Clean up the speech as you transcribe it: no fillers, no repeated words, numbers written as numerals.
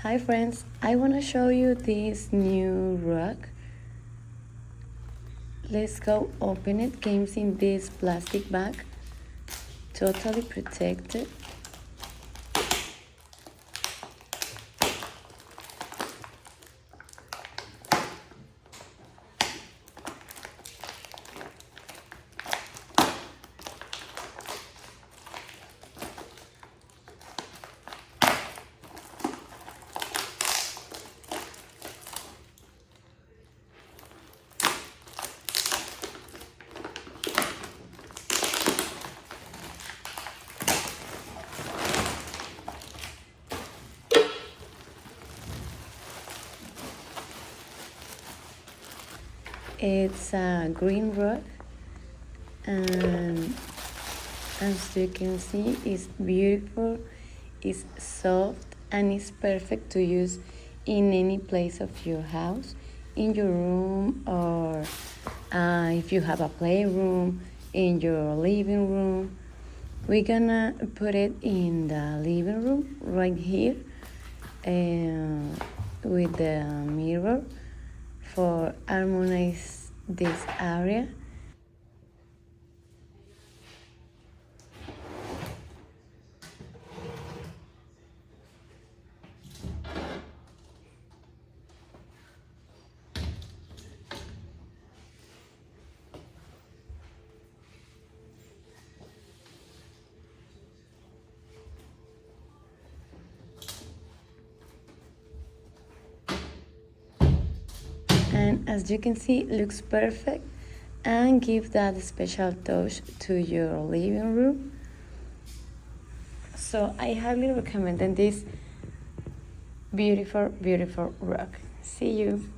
Hi friends, I want to show you this new rug. Let's go open it. Comes in this plastic bag, totally protected. It's a green rug, and as you can see, it's beautiful, it's soft, and it's perfect to use in any place of your house, in your room, or if you have a playroom, in your living room. We're gonna put it in the living room right here with the mirror for harmonize this area. And as you can see, it looks perfect and give that special touch to your living room. So I highly recommend this beautiful rug. See you.